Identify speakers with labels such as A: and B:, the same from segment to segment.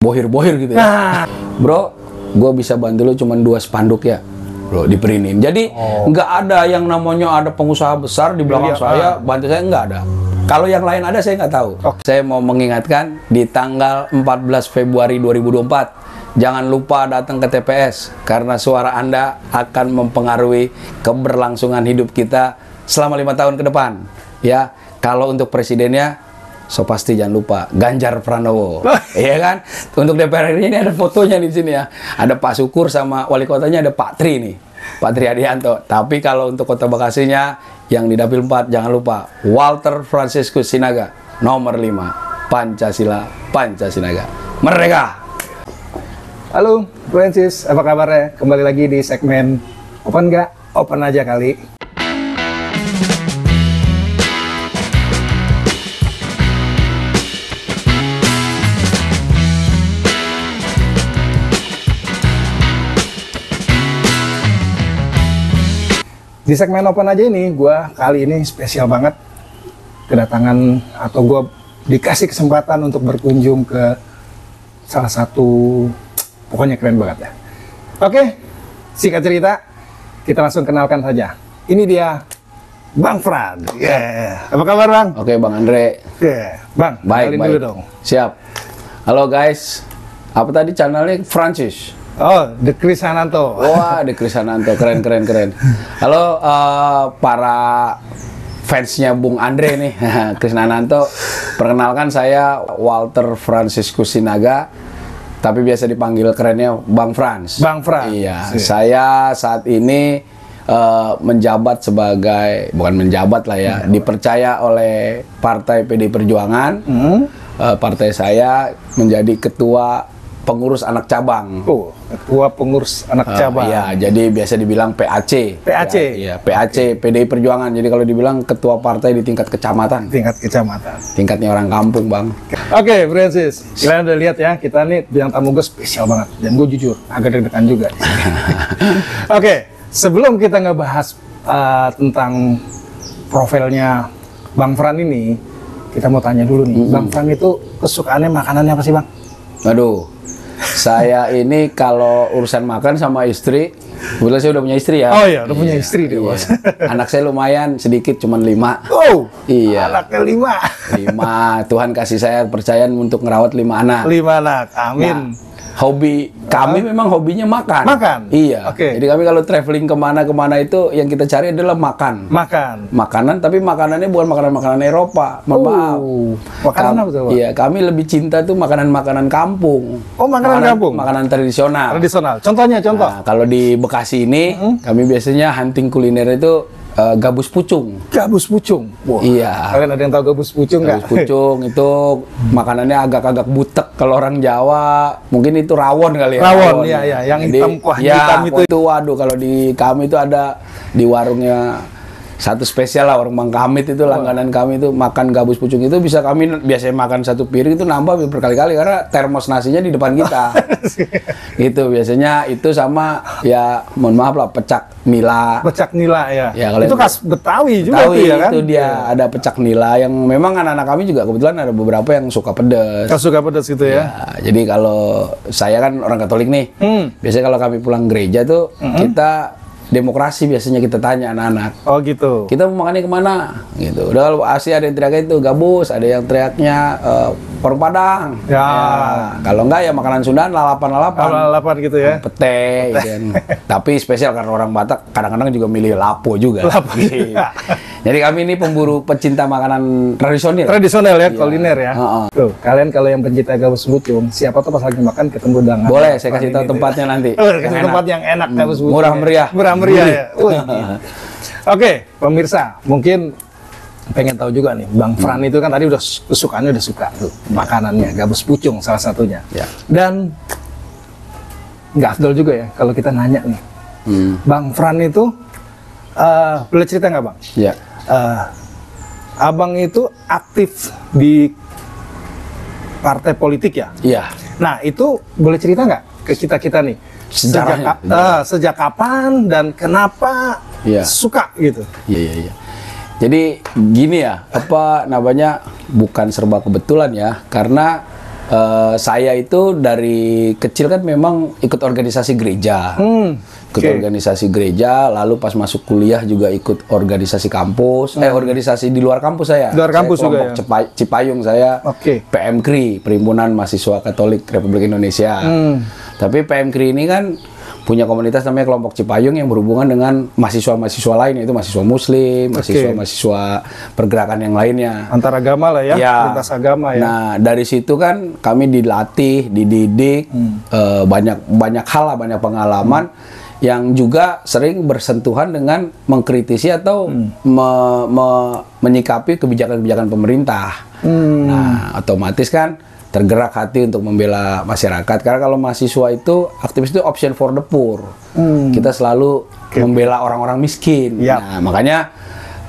A: bohir-bohir gitu ya. Bro, gue bisa bantu lu cuma 2 spanduk ya. Bro, diperintin. Jadi nggak ada yang namanya ada pengusaha besar di belakang saya, bantu saya, nggak ada. Kalau yang lain ada saya nggak tahu. Saya mau mengingatkan di tanggal 14 Februari 2024, jangan lupa datang ke TPS karena suara Anda akan mempengaruhi keberlangsungan hidup kita selama 5 tahun ke depan. Ya, kalau untuk presidennya, so pasti jangan lupa Ganjar Pranowo, iya kan? Untuk DPR ini ada fotonya di sini ya. Ada Pak Syukur sama wali kotanya ada Pak Tri nih, Pak Tri Adianto. Tapi kalau untuk Kota Bekasinya yang di Dapil 4 jangan lupa Walter Franciscus Sinaga, nomor 5, Pancasila, Pancasinaga, Merdeka.
B: Halo, Francis, apa kabarnya? Kembali lagi di segmen Open nggak? Open aja kali. Di segmen Open aja ini, gue kali ini spesial banget kedatangan atau gue dikasih kesempatan untuk berkunjung ke salah satu, pokoknya keren banget ya. Oke, singkat cerita, kita langsung kenalkan saja. Ini dia Bang Fran. Apa kabar Bang?
A: Oke Bang Andre.
B: Bang,
A: Baik.
B: dulu dong.
A: Siap. Halo guys, apa tadi channelnya? Francis.
B: Oh, The Chris Hananto.
A: Wah, The Chris Hananto, keren. Halo para fansnya Bung Andre nih, Chris Hananto. Perkenalkan saya Walter Franciscus Sinaga, tapi biasa dipanggil kerennya Bang Frans.
B: Bang Frans.
A: Iya, saya saat ini menjabat sebagai, bukan menjabat lah ya, dipercaya oleh Partai PD Perjuangan. Partai saya menjadi ketua pengurus anak cabang.
B: Ketua pengurus anak cabang.
A: Iya, jadi biasa dibilang PAC.
B: PAC.
A: Iya, PAC PDI Perjuangan. Jadi kalau dibilang ketua partai di tingkat kecamatan.
B: Tingkat kecamatan.
A: Tingkatnya orang kampung, Bang.
B: Oke, Francis. Kalian udah lihat ya, kita nih bintang tamu gue spesial banget. Dan gue jujur, agak deg-degan juga. Oke, sebelum kita ngebahas tentang profilnya Bang Fran ini, kita mau tanya dulu nih. Bang Fran itu kesukaannya makanannya apa sih, Bang?
A: Aduh. Saya ini kalau urusan makan sama istri, kebetulan saya udah punya istri ya.
B: Oh iya, udah punya istri deh, Bos.
A: Anak saya lumayan sedikit, cuman 5.
B: Oh,
A: iya.
B: Anaknya 5.
A: 5. Tuhan kasih saya kepercayaan untuk ngerawat 5 anak.
B: 5 anak, amin.
A: Nah, hobi kami memang hobinya makan.
B: Makan?
A: Iya.
B: Oke.
A: Jadi kami kalau traveling kemana-kemana itu yang kita cari adalah makan. Makanan, tapi makanannya bukan makanan-makanan Eropa. Maaf.
B: Makanan apa tuh, Pak?
A: Iya, kami lebih cinta tuh makanan-makanan kampung.
B: Oh, makanan kampung?
A: Makanan tradisional.
B: Contohnya?
A: Nah, kalau di Bekasi ini, kami biasanya hunting kuliner itu gabus pucung.
B: Gabus pucung? Wah,
A: iya.
B: Kalian ada yang tahu gabus pucung nggak?
A: Gabus pucung itu makanannya agak-agak butek kalau orang Jawa. Mungkin itu rawon kali ya.
B: Rawon, iya. Yang hitam, kuah hitam itu.
A: Waduh, kalau di kami itu ada di warungnya satu spesial lah, warung Bang Kamit itu langganan kami itu makan gabus pucung itu bisa kami biasanya makan satu piring itu nambah berkali-kali karena termos nasinya di depan kita. Gitu biasanya itu sama ya mohon maaf lah pecak nila.
B: Pecak nila ya.
A: Ya
B: itu khas Betawi juga
A: Betawi,
B: tuh ya kan?
A: Itu dia ada pecak nila yang memang anak-anak kami juga kebetulan ada beberapa yang suka pedas.
B: Suka pedas gitu ya.
A: Jadi kalau saya kan orang Katolik nih. Biasanya kalau kami pulang gereja tuh kita demokrasi biasanya kita tanya anak-anak.
B: Oh gitu.
A: Kita mau makannya kemana? Gitu. Udah kalau Asia ada yang teriaknya itu gabus, ada yang teriaknya warung Padang.
B: Ya.
A: Kalau enggak ya makanan Sunda lalapan
B: gitu ya.
A: Pete, gitu kan. Tapi spesial karena orang Batak kadang-kadang juga milih lapo juga. Jadi kami ini pemburu pecinta makanan tradisional.
B: Tradisional ya, kuliner ya. Tuh, kalian kalau yang pencinta gabus pucung, siapa tuh pas lagi makan ketemu dengan.
A: Boleh, saya kasih tahu tempatnya nanti.
B: Kasih tempat yang enak gabus pucung.
A: Murah meriah.
B: Murah meriah ya. Oke, pemirsa, mungkin pengen tahu juga nih, Bang Fran itu kan tadi udah kesukaannya udah suka tuh makanannya gabus pucung salah satunya.
A: Ya.
B: Dan nggak afdol juga ya kalau kita nanya nih, Bang Fran itu boleh cerita nggak Bang?
A: Ya.
B: Abang itu aktif di partai politik ya?
A: Iya.
B: Nah itu boleh cerita nggak ke kita nih? Sejak kapan dan kenapa suka gitu?
A: Iya. Jadi gini ya, apa namanya, bukan serba kebetulan ya, karena Saya itu dari kecil kan memang ikut organisasi gereja. Ikut organisasi gereja, lalu pas masuk kuliah juga ikut organisasi kampus, organisasi di luar kampus saya.
B: Luar kampus juga ya?
A: Cipayung saya, PMKRI, Perhimpunan Mahasiswa Katolik Republik Indonesia. Tapi PMKRI ini kan punya komunitas namanya Kelompok Cipayung yang berhubungan dengan mahasiswa-mahasiswa lain, yaitu mahasiswa muslim, mahasiswa-mahasiswa pergerakan yang lainnya.
B: Antar agama lah ya, lintas agama ya.
A: Nah, dari situ kan kami dilatih, dididik, banyak hal lah, banyak pengalaman yang juga sering bersentuhan dengan mengkritisi atau menyikapi kebijakan-kebijakan pemerintah. Nah, otomatis kan tergerak hati untuk membela masyarakat. Karena kalau mahasiswa itu, aktivis itu option for the poor. Kita selalu membela orang-orang miskin. Nah, makanya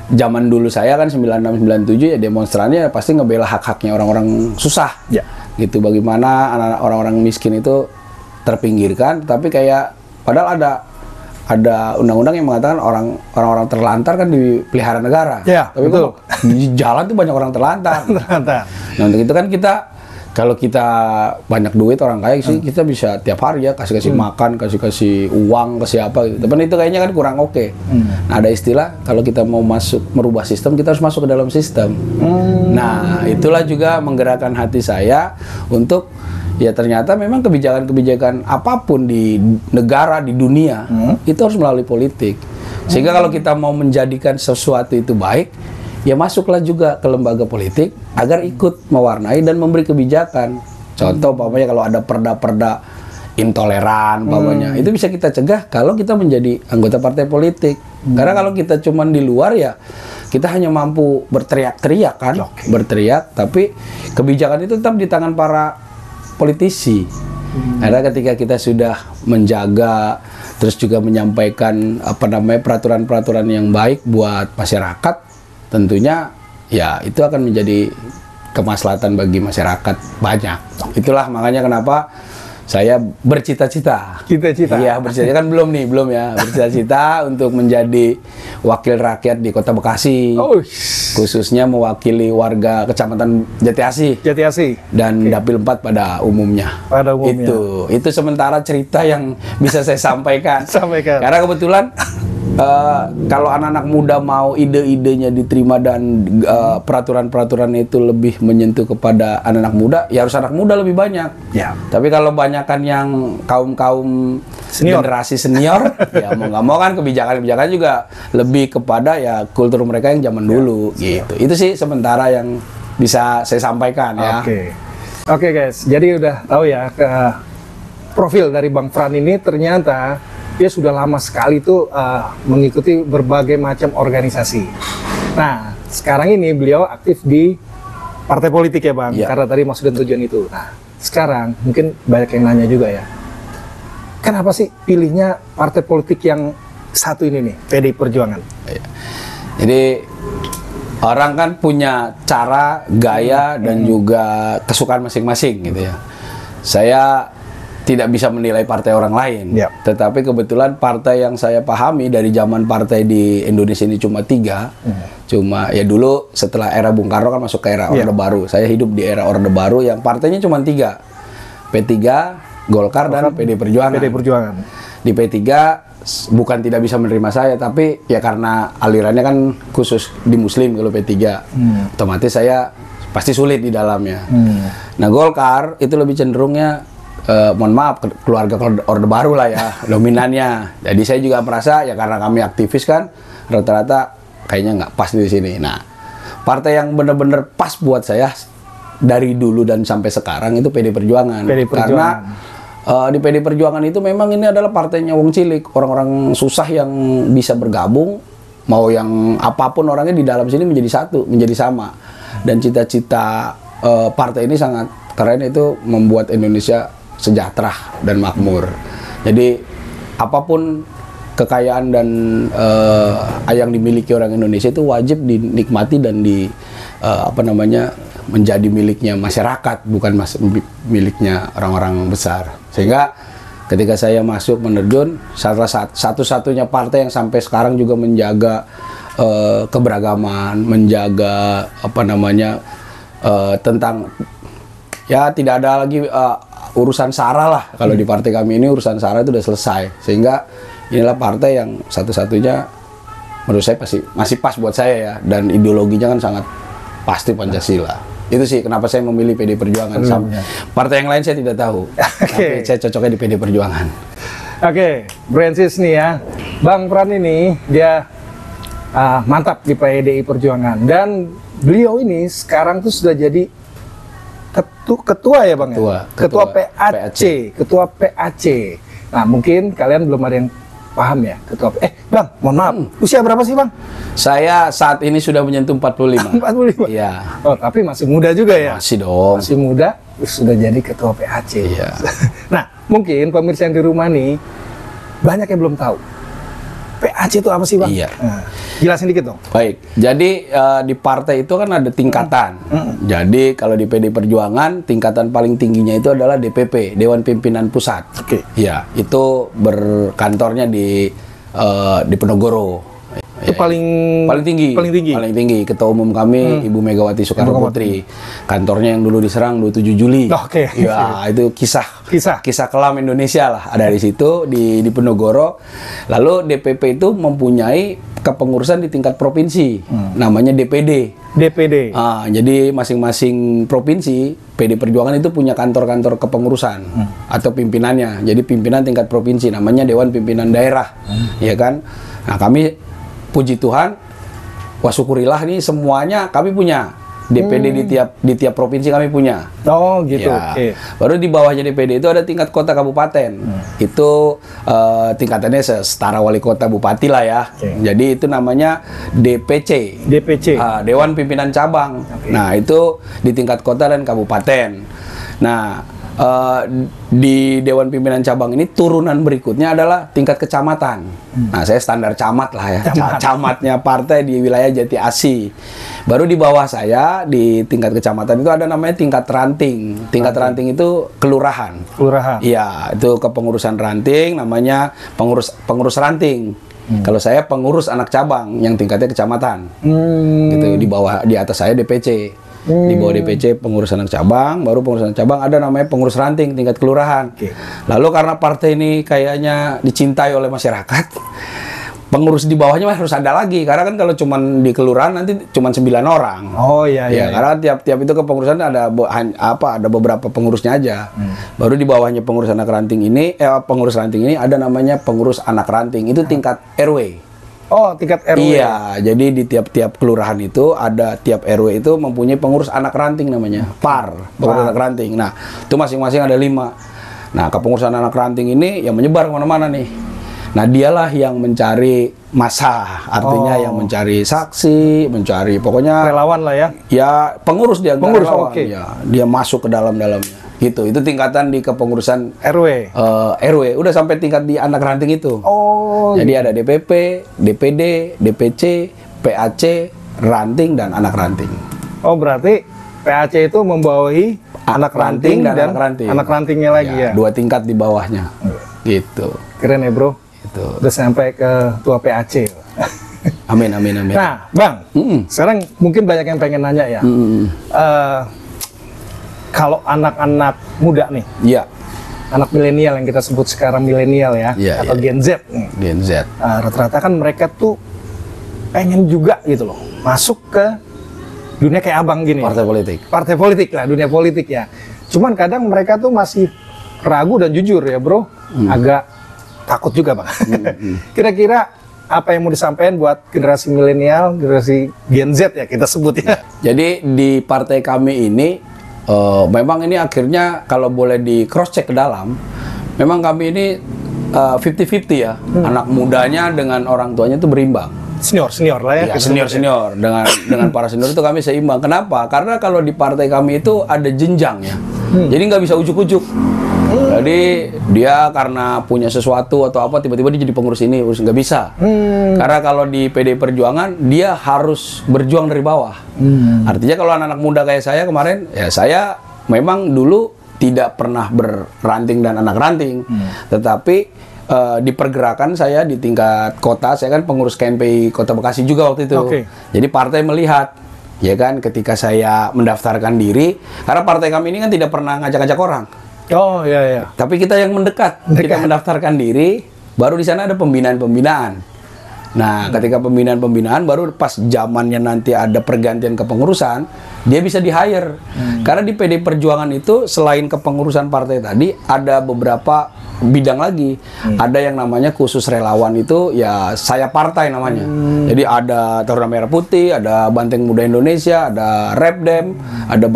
A: zaman dulu saya kan 96-97 ya demonstrannya pasti ngebela hak-haknya orang-orang susah. Gitu, bagaimana anak-anak orang-orang miskin itu terpinggirkan, tapi kayak padahal ada undang-undang yang mengatakan orang-orang terlantar kan dipelihara negara. Tapi betul. Di jalan tuh banyak orang terlantar. Nah, untuk itu kan kita, kalau kita banyak duit orang kaya sih, kita bisa tiap hari ya kasih makan, kasih uang, kasih apa gitu. Tapi itu kayaknya kan kurang oke. Nah, ada istilah kalau kita mau merubah sistem, kita harus masuk ke dalam sistem. Nah, itulah juga menggerakkan hati saya untuk ya ternyata memang kebijakan-kebijakan apapun di negara, di dunia, itu harus melalui politik. Sehingga kalau kita mau menjadikan sesuatu itu baik, ya masuklah juga ke lembaga politik agar ikut mewarnai dan memberi kebijakan. Contoh, umpamanya kalau ada perda-perda intoleran, umpamanya, itu bisa kita cegah kalau kita menjadi anggota partai politik. Karena kalau kita cuma di luar ya, kita hanya mampu berteriak-teriak kan, berteriak, tapi kebijakan itu tetap di tangan para politisi. Karena ketika kita sudah menjaga, terus juga menyampaikan peraturan-peraturan yang baik buat masyarakat, tentunya ya itu akan menjadi kemaslahatan bagi masyarakat banyak. Itulah makanya kenapa saya bercita-cita. Iya, bercita-cita kan belum ya. Bercita-cita untuk menjadi wakil rakyat di Kota Bekasi. Khususnya mewakili warga Kecamatan Jatiasi. Dan Dapil 4 pada umumnya. Itu sementara cerita yang bisa saya sampaikan. Karena kebetulan kalau anak-anak muda mau ide-idenya diterima dan peraturan-peraturan itu lebih menyentuh kepada anak-anak muda, ya harus anak muda lebih banyak. Tapi kalau banyakan yang kaum generasi senior, ya mau nggak mau kan kebijakan-kebijakan juga lebih kepada ya kultur mereka yang zaman dulu, gitu. Itu sih sementara yang bisa saya sampaikan ya.
B: Oke guys, jadi udah tahu ya profil dari Bang Fran ini ternyata dia sudah lama sekali tuh mengikuti berbagai macam organisasi. Nah, sekarang ini beliau aktif di partai politik ya Bang, karena tadi maksud dan tujuan itu. Nah, sekarang mungkin banyak yang nanya juga ya, kenapa sih pilihnya partai politik yang satu ini nih, PDI Perjuangan?
A: Jadi orang kan punya cara, gaya, dan juga kesukaan masing-masing gitu ya. Saya tidak bisa menilai partai orang lain, tetapi kebetulan partai yang saya pahami dari zaman partai di Indonesia ini cuma 3, cuma ya dulu setelah era Bung Karno kan masuk ke era Orde Baru. Saya hidup di era Orde Baru yang partainya cuma 3, P3, Golkar, dan PD Perjuangan. Di P3 bukan tidak bisa menerima saya, tapi ya karena alirannya kan khusus di Muslim kalau P3, otomatis saya pasti sulit di dalamnya. Nah, Golkar itu lebih cenderungnya mohon maaf, keluarga Orde Baru lah ya, dominannya. Jadi saya juga merasa ya karena kami aktivis kan, rata-rata kayaknya nggak pas di sini. Nah, partai yang benar-benar pas buat saya dari dulu dan sampai sekarang itu PD Perjuangan. Karena di PD Perjuangan itu memang ini adalah partainya wong cilik, orang-orang susah yang bisa bergabung, mau yang apapun orangnya di dalam sini menjadi satu, menjadi sama. Dan cita-cita partai ini sangat keren, itu membuat Indonesia sejahtera dan makmur. Jadi apapun kekayaan dan yang dimiliki orang Indonesia itu wajib dinikmati dan menjadi miliknya masyarakat, bukan miliknya orang-orang besar. Sehingga ketika saya masuk menerjun, satu-satunya partai yang sampai sekarang juga menjaga keberagaman, menjaga tentang ya tidak ada lagi urusan SARA lah. Kalau di partai kami ini urusan SARA itu udah selesai. Sehingga inilah partai yang satu-satunya menurut saya masih pas buat saya ya. Dan ideologinya kan sangat pasti Pancasila. Itu sih kenapa saya memilih PD Perjuangan. Partai yang lain saya tidak tahu. Tapi saya cocoknya di PD Perjuangan.
B: Oke, Brancis nih ya. Bang Pran ini dia mantap di PDI Perjuangan. Dan beliau ini sekarang tuh sudah jadi ketua ya Bang? Ketua PAC. Ketua PAC. Nah mungkin kalian belum ada yang paham ya ketua. Bang, mohon maaf. Usia berapa sih Bang?
A: Saya saat ini sudah menyentuh 45.
B: 45?
A: Iya.
B: Oh, tapi masih muda juga ya?
A: Masih dong.
B: Masih muda, sudah jadi ketua PAC.
A: Iya.
B: Nah, mungkin pemirsa yang di rumah nih, banyak yang belum tahu. PAC itu apa sih Bang?
A: Iya.
B: Nah, jelasin dikit dong.
A: Baik, jadi di partai itu kan ada tingkatan. Jadi kalau di PD Perjuangan, tingkatan paling tingginya itu adalah DPP, Dewan Pimpinan Pusat.
B: Oke.
A: Iya, itu berkantornya di Penogoro.
B: Itu paling
A: tinggi. Paling tinggi. Ketua umum kami Ibu Megawati Soekarno Putri. Kantornya yang dulu diserang 27 Juli.
B: Oke.
A: Ya, itu kisah kelam Indonesia lah. Ada di situ di Penogoro. Lalu DPP itu mempunyai kepengurusan di tingkat provinsi. Namanya DPD. Jadi masing-masing provinsi PD Perjuangan itu punya kantor-kantor kepengurusan atau pimpinannya. Jadi pimpinan tingkat provinsi namanya Dewan Pimpinan Daerah. Ya kan? Nah, kami puji Tuhan, wah syukurilah nih semuanya kami punya. DPD di tiap provinsi kami punya.
B: Oh gitu.
A: Ya. Baru di bawahnya DPD itu ada tingkat kota kabupaten. Itu tingkatannya setara wali kota bupati lah ya. Jadi itu namanya DPC. Dewan Pimpinan Cabang. Nah itu di tingkat kota dan kabupaten. Nah di Dewan Pimpinan Cabang ini turunan berikutnya adalah tingkat kecamatan. Nah, saya standar camat lah ya. Camatnya partai di wilayah Jati Asi. Baru di bawah saya di tingkat kecamatan itu ada namanya tingkat ranting. Tingkat ranting itu kelurahan. Iya, itu kepengurusan ranting namanya pengurus ranting. Kalau saya pengurus anak cabang yang tingkatnya kecamatan. Gitu di atas saya DPC. Di bawah DPC pengurus anak cabang, baru pengurus anak cabang ada namanya pengurus ranting tingkat kelurahan. Lalu karena partai ini kayaknya dicintai oleh masyarakat, pengurus di bawahnya harus ada lagi, karena kan kalau cuman di kelurahan nanti cuman 9 orang.
B: Oh iya.
A: Karena tiap itu kepengurusan ada beberapa pengurusnya aja. Baru di bawahnya pengurus anak ranting ini pengurus ranting ini ada namanya pengurus anak ranting, itu tingkat RW.
B: Oh, tingkat RW.
A: Iya, jadi di tiap kelurahan itu ada tiap RW itu mempunyai pengurus anak ranting namanya, pengurus anak ranting. Nah, itu masing-masing ada 5. Nah, kepengurusan anak ranting ini yang menyebar kemana-mana nih. Nah, dialah yang mencari massa, artinya yang mencari saksi, mencari pokoknya
B: relawan lah ya.
A: Ya, pengurus dia.
B: Pengurus,
A: ya, dia masuk ke dalamnya. Gitu, itu tingkatan di kepengurusan
B: RW.
A: RW, udah sampai tingkat di anak ranting itu. Jadi ada DPP, DPD, DPC, PAC, ranting dan anak ranting.
B: Oh, berarti PAC itu membawahi anak ranting dan anak rantingnya lagi ya.
A: 2 tingkat di bawahnya. Gitu.
B: Keren ya, Bro.
A: Itu.
B: Udah sampai ke ketua PAC.
A: Amin.
B: Nah, Bang, sekarang mungkin banyak yang pengen nanya ya. Kalau anak-anak muda nih, anak milenial yang kita sebut sekarang milenial ya, atau Gen Z nih.
A: Gen Z.
B: Rata-rata kan mereka tuh pengen juga gitu loh, masuk ke dunia kayak abang gini. Partai politik lah, dunia politik ya. Cuman kadang mereka tuh masih ragu dan jujur ya bro, agak takut juga bang. Kira-kira apa yang mau disampaikan buat generasi milenial, generasi Gen Z ya kita sebut ya.
A: Jadi di partai kami ini memang ini akhirnya kalau boleh di cross check ke dalam, memang kami ini 50-50 ya. Anak mudanya dengan orang tuanya itu berimbang.
B: Senior lah ya.
A: Senior dengan para senior itu kami seimbang. Kenapa? Karena kalau di partai kami itu ada jenjang ya. Jadi nggak bisa ujuk-ujuk. Jadi dia karena punya sesuatu atau apa tiba-tiba dia jadi pengurus ini, nggak bisa. Karena kalau di PD Perjuangan dia harus berjuang dari bawah. Artinya kalau anak-anak muda kayak saya kemarin, ya saya memang dulu tidak pernah berranting dan anak ranting, tetapi di pergerakan saya di tingkat kota, saya kan pengurus KNPI Kota Bekasi juga waktu itu. Jadi partai melihat, ya kan, ketika saya mendaftarkan diri, karena partai kami ini kan tidak pernah ngajak-ngajak orang.
B: Oh iya iya.
A: Tapi kita yang mendekat. Kita mendaftarkan diri, baru di sana ada pembinaan-pembinaan. Nah, ketika pembinaan-pembinaan baru pas zamannya nanti ada pergantian kepengurusan, dia bisa di-hire. Karena di PD Perjuangan itu selain kepengurusan partai tadi, ada beberapa bidang lagi. Ada yang namanya khusus relawan, itu ya saya partai namanya. Jadi ada Taruna Merah Putih, ada Banteng Muda Indonesia, ada Repdem, ada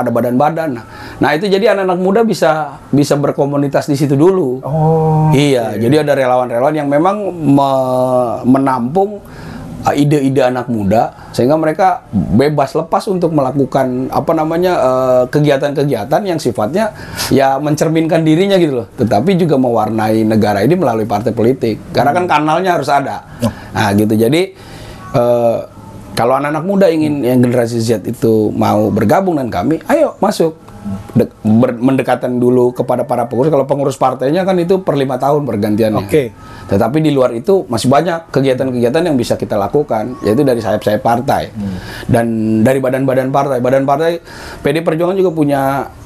A: ada badan-badan. Nah, itu jadi anak-anak muda bisa berkomunitas di situ dulu.
B: Oh.
A: Iya, jadi ada relawan-relawan yang memang menampung ide-ide anak muda sehingga mereka bebas lepas untuk melakukan kegiatan-kegiatan yang sifatnya ya mencerminkan dirinya gitu loh, tetapi juga mewarnai negara ini melalui partai politik karena kan kanalnya harus ada. Nah gitu, jadi kalau anak-anak muda ingin yang generasi Z itu mau bergabung dengan kami, ayo masuk. Mendekatan dulu kepada para pengurus. Kalau pengurus partainya kan itu per 5 tahun pergantiannya.
B: Oke.
A: Tetapi di luar itu masih banyak kegiatan-kegiatan yang bisa kita lakukan, yaitu dari sayap-sayap partai dan dari badan-badan partai. Badan partai PD Perjuangan juga punya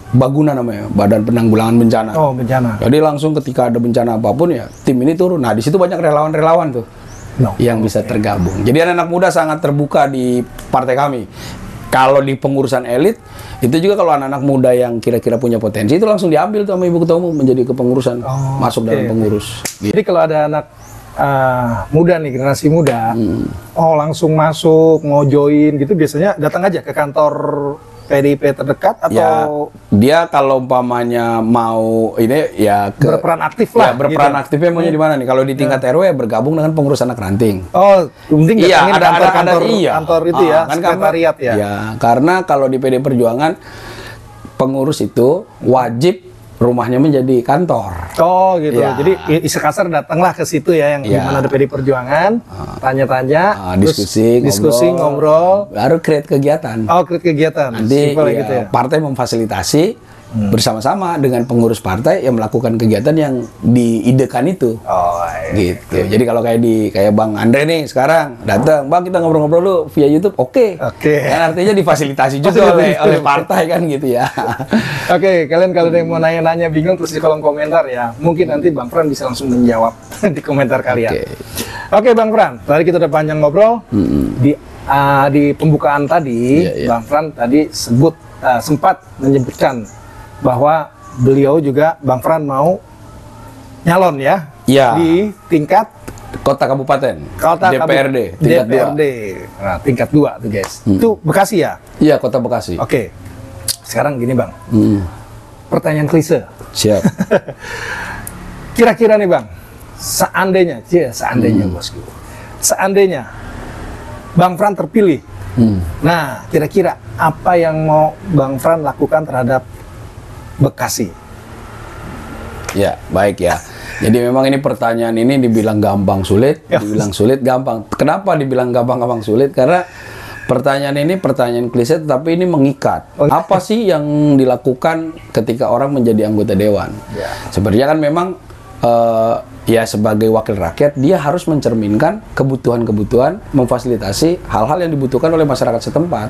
A: Baguna namanya, Badan Penanggulangan Bencana.
B: Oh, bencana.
A: Jadi langsung ketika ada bencana apapun ya tim ini turun. Nah di situ banyak relawan-relawan tuh yang bisa tergabung. Jadi anak-anak muda sangat terbuka di partai kami. Kalau di pengurusan elit, itu juga kalau anak-anak muda yang kira-kira punya potensi, itu langsung diambil tuh sama Ibu Ketua Umum menjadi kepengurusan, masuk dalam pengurus.
B: Jadi kalau ada anak muda nih, generasi muda, langsung masuk, mau join gitu, biasanya datang aja ke kantor PDIP terdekat atau
A: ya, dia kalau umpamanya mau ini ya
B: berperan aktif lah.
A: Ya, berperan
B: gitu.
A: aktifnya maunya di mana nih? Kalau di tingkat RW bergabung dengan pengurus anak ranting.
B: Oh, penting
A: iya,
B: ada
A: iya.
B: Kantor itu ya,
A: kan
B: sekretariat ya.
A: Ya, karena kalau di PD Perjuangan pengurus itu wajib rumahnya menjadi kantor.
B: Oh gitu.
A: Ya.
B: Jadi istilah kasar datanglah ke situ ya, yang dimana ada PD Perjuangan, tanya-tanya, diskusi, ngobrol,
A: baru create kegiatan.
B: Oh, create kegiatan.
A: Nanti
B: ya, gitu ya.
A: Partai memfasilitasi bersama-sama dengan pengurus partai yang melakukan kegiatan yang diidekan itu.
B: Oh,
A: gitu. Jadi kalau kayak Bang Andre nih sekarang datang, Bang kita ngobrol-ngobrol dulu via YouTube, oke. Kan artinya difasilitasi juga oleh partai kan gitu ya.
B: Oke, kalian kalau ada yang mau nanya-nanya bingung terus di kolom komentar ya. Mungkin nanti Bang Fran bisa langsung menjawab di komentar kalian. Oke, Bang Fran, tadi kita udah panjang ngobrol. Di pembukaan tadi, Bang Fran tadi sempat menyebutkan bahwa beliau juga, Bang Fran, mau nyalon ya, di tingkat
A: kota kabupaten, DPRD, tingkat
B: DPRD. Nah, tingkat 2 tuh guys. Itu Bekasi ya?
A: Iya, kota Bekasi.
B: Oke. Sekarang gini Bang, pertanyaan klise.
A: Siap.
B: Kira-kira nih Bang, seandainya bosku, seandainya Bang Fran terpilih, nah kira-kira apa yang mau Bang Fran lakukan terhadap Bekasi?
A: Ya, baik ya. Jadi memang ini pertanyaan ini dibilang gampang sulit, dibilang sulit gampang. Kenapa dibilang gampang sulit? Karena pertanyaan ini pertanyaan klise, tetapi ini mengikat. Apa sih yang dilakukan ketika orang menjadi anggota dewan? Sebenarnya kan memang ya sebagai wakil rakyat dia harus mencerminkan kebutuhan-kebutuhan, memfasilitasi hal-hal yang dibutuhkan oleh masyarakat setempat.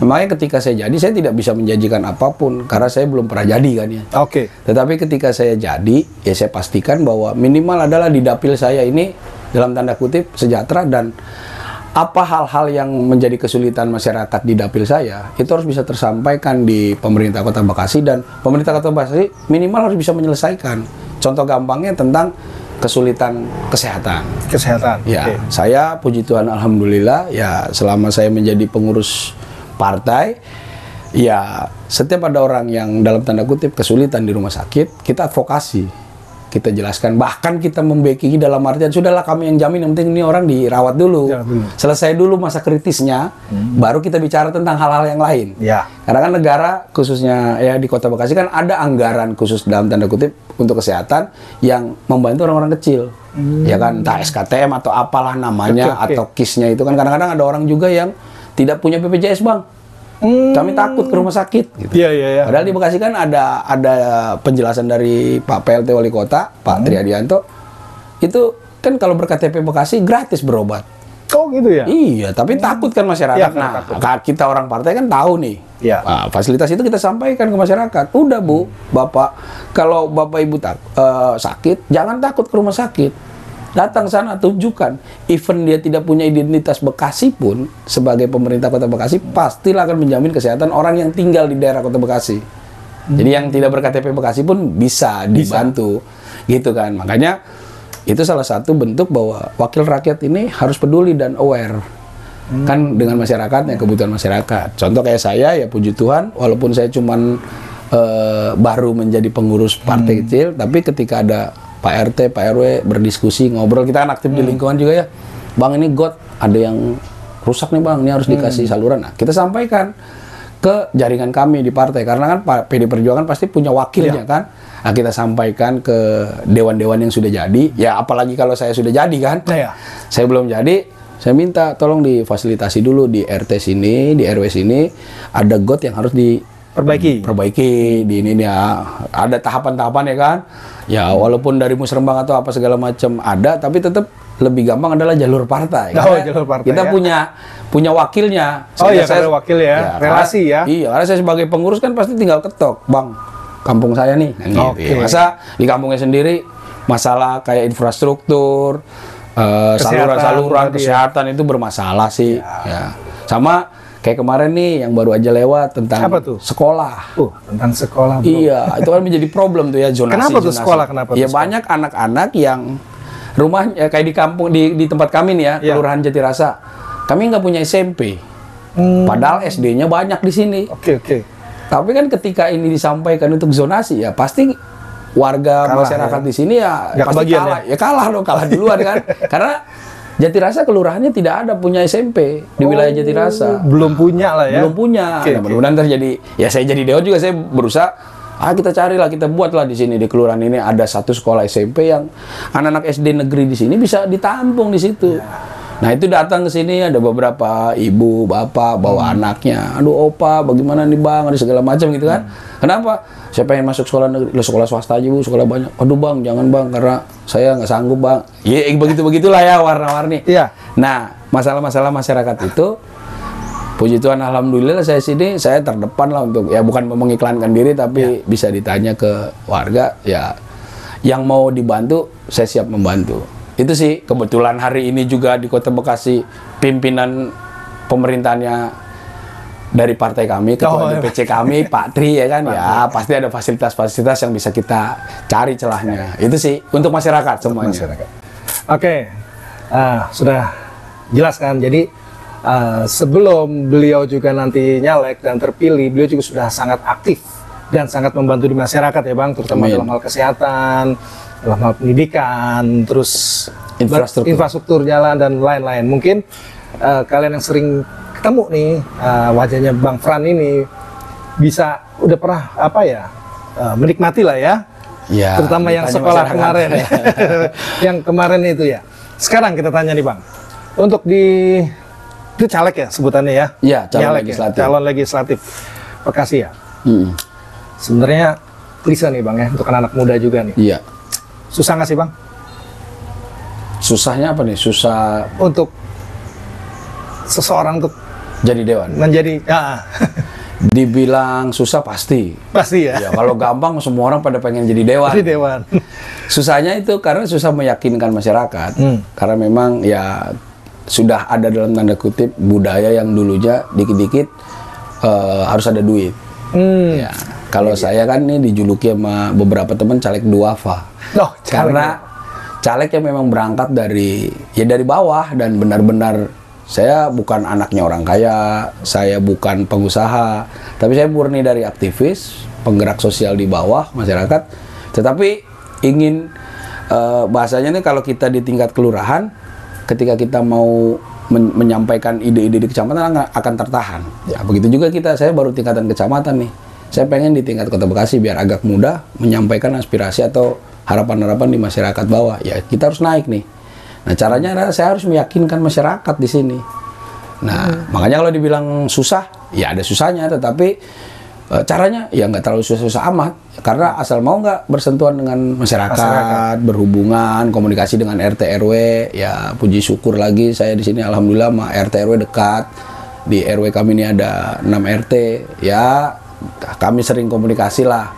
A: Memangnya ketika saya jadi, saya tidak bisa menjanjikan apapun karena saya belum pernah jadi kan ya. Tetapi ketika saya jadi, ya saya pastikan bahwa minimal adalah di dapil saya ini dalam tanda kutip sejahtera, dan apa hal-hal yang menjadi kesulitan masyarakat di dapil saya itu harus bisa tersampaikan di pemerintah Kota Bekasi, dan pemerintah Kota Bekasi minimal harus bisa menyelesaikan. Contoh gampangnya tentang kesulitan kesehatan. Ya, saya puji Tuhan alhamdulillah ya selama saya menjadi pengurus partai, ya setiap ada orang yang dalam tanda kutip kesulitan di rumah sakit, kita advokasi, kita jelaskan, bahkan kita membackingi dalam artian sudahlah kami yang jamin, yang penting ini orang dirawat dulu, selesai dulu masa kritisnya, baru kita bicara tentang hal-hal yang lain. Karena kan negara khususnya ya di Kota Bekasi kan ada anggaran khusus dalam tanda kutip untuk kesehatan yang membantu orang-orang kecil, ya kan, entah SKTM atau apalah namanya, atau KIS-nya itu kan kadang-kadang ada orang juga yang tidak punya BPJS Bang. Kami takut ke rumah sakit gitu. Padahal di Bekasi kan ada penjelasan dari Pak PLT Wali Kota, Pak Triadianto. Itu kan kalau berKTP Bekasi gratis berobat.
B: Oh gitu ya?
A: Iya, tapi takut kan masyarakat.
B: Iya,
A: Nah,
B: takut.
A: kita orang partai kan tahu nih.
B: Iya.
A: Nah, fasilitas itu kita sampaikan ke masyarakat. Udah Bu, Bapak, kalau Bapak Ibu sakit, jangan takut ke rumah sakit. Datang sana, tunjukkan. Even dia tidak punya identitas Bekasi pun, sebagai pemerintah Kota Bekasi, pastilah akan menjamin kesehatan orang yang tinggal di daerah Kota Bekasi. Jadi yang tidak ber-KTP Bekasi pun bisa dibantu. Gitu kan. Makanya itu salah satu bentuk bahwa wakil rakyat ini harus peduli dan aware. Kan dengan masyarakatnya, kebutuhan masyarakat. Contoh kayak saya, ya puji Tuhan, walaupun saya cuman baru menjadi pengurus partai kecil, tapi ketika ada Pak RT, Pak RW berdiskusi, ngobrol, kita kan aktif di lingkungan juga ya. Bang, ini got ada yang rusak nih Bang, ini harus dikasih saluran. Nah, kita sampaikan ke jaringan kami di partai, karena kan PD Perjuangan pasti punya wakilnya kan. Nah, kita sampaikan ke dewan-dewan yang sudah jadi, ya apalagi kalau saya sudah jadi kan. Saya belum jadi, saya minta tolong difasilitasi dulu di RT sini, di RW sini, ada got yang harus diperbaiki di ini ya. Ada tahapan-tahapan ya kan. Ya walaupun dari Musrembang atau apa segala macam ada, tapi tetap lebih gampang adalah jalur partai.
B: Jalur partai.
A: Kita punya wakilnya.
B: Saya wakil ya, relasi ya.
A: Iya, karena saya sebagai pengurus kan pasti tinggal ketok, Bang, kampung saya nih. Nah, gitu. Masa di kampungnya sendiri masalah kayak infrastruktur, saluran-saluran kesehatan itu bermasalah sih. Ya. Sama kayak kemarin nih yang baru aja lewat tentang
B: apa tuh?
A: Sekolah.
B: Tentang sekolah. Bro.
A: Iya, itu kan menjadi problem tuh ya, zonasi.
B: Kenapa tuh sekolah? Kenapa?
A: Ya banyak anak-anak yang rumahnya kayak di kampung di tempat kami nih ya, Kelurahan Jatirasa. Kami nggak punya SMP. Padahal SD-nya banyak di sini.
B: Oke.
A: Tapi kan ketika ini disampaikan untuk zonasi, ya pasti warga masyarakat di sini ya pasti kalah. Ya kalah dong, kalah duluan kan. Karena Jatirasa kelurahannya tidak ada punya SMP di wilayah Jatirasa.
B: Belum punya lah ya.
A: Belum punya. Nah, mudah-mudahan terjadi. Ya saya jadi dewan juga, saya berusaha. Kita carilah, kita buatlah di sini di kelurahan ini ada satu sekolah SMP yang anak-anak SD negeri di sini bisa ditampung di situ. Nah itu datang ke sini ada beberapa ibu, bapak bawa anaknya. Aduh opa, bagaimana nih Bang? Ada segala macam gitu kan. Kenapa? Saya pengen masuk sekolah negeri, sekolah swasta aja Bu, sekolah banyak. Aduh Bang, jangan Bang, karena saya nggak sanggup Bang. Ya begitu-begitulah ya, warna-warni. Nah, masalah-masalah masyarakat itu, puji Tuhan, alhamdulillah saya sini, saya terdepan lah untuk, ya bukan mengiklankan diri, tapi bisa ditanya ke warga, ya yang mau dibantu, saya siap membantu. Itu sih, kebetulan hari ini juga di Kota Bekasi, pimpinan pemerintahannya dari partai kami, ketua DPC kami, Pak Tri ya kan, ya pasti ada fasilitas-fasilitas yang bisa kita cari celahnya. Itu sih untuk masyarakat semuanya.
B: Oke, sudah jelas kan. Jadi sebelum beliau juga nanti nyalek dan terpilih, beliau juga sudah sangat aktif dan sangat membantu di masyarakat ya Bang, terutama dalam hal kesehatan, dalam hal pendidikan, terus infrastruktur jalan dan lain-lain. Mungkin kalian yang sering ketemu nih wajahnya Bang Fran ini bisa udah pernah menikmati lah ya, terutama yang sekolah kemarin ya. Yang kemarin itu ya. Sekarang kita tanya nih Bang, untuk itu caleg ya sebutannya ya?
A: Iya, calon legislatif
B: Bekasi ya. Sebenarnya bisa nih Bang ya, untuk anak muda juga nih.
A: Iya.
B: Susah nggak sih Bang?
A: Susahnya apa nih? Susah
B: untuk seseorang untuk
A: jadi dewan. Dibilang susah pasti ya. Kalau gampang semua orang pada pengen jadi dewan. Susahnya itu karena susah meyakinkan masyarakat. Karena memang ya sudah ada dalam tanda kutip budaya yang dulunya dikit-dikit harus ada duit. Ya, kalau saya kan ini dijuluki sama beberapa teman caleg duafa. Karena caleg yang memang berangkat dari bawah dan benar-benar saya bukan anaknya orang kaya, saya bukan pengusaha, tapi saya murni dari aktivis, penggerak sosial di bawah masyarakat. Tetapi ingin bahasanya nih, kalau kita di tingkat kelurahan, ketika kita mau menyampaikan ide-ide di kecamatan akan tertahan. Ya begitu juga saya baru tingkatan kecamatan nih. Saya pengen di tingkat Kota Bekasi biar agak mudah menyampaikan aspirasi atau harapan-harapan di masyarakat bawah. Ya kita harus naik nih. Nah caranya adalah saya harus meyakinkan masyarakat di sini. Nah makanya kalau dibilang susah, ya ada susahnya, tetapi Caranya ya nggak terlalu susah-susah amat, karena asal mau nggak bersentuhan dengan masyarakat, berhubungan, komunikasi dengan RT RW. Ya puji syukur lagi saya di sini alhamdulillah sama RT RW dekat. Di RW kami ini ada 6 RT. Ya kami sering komunikasi lah,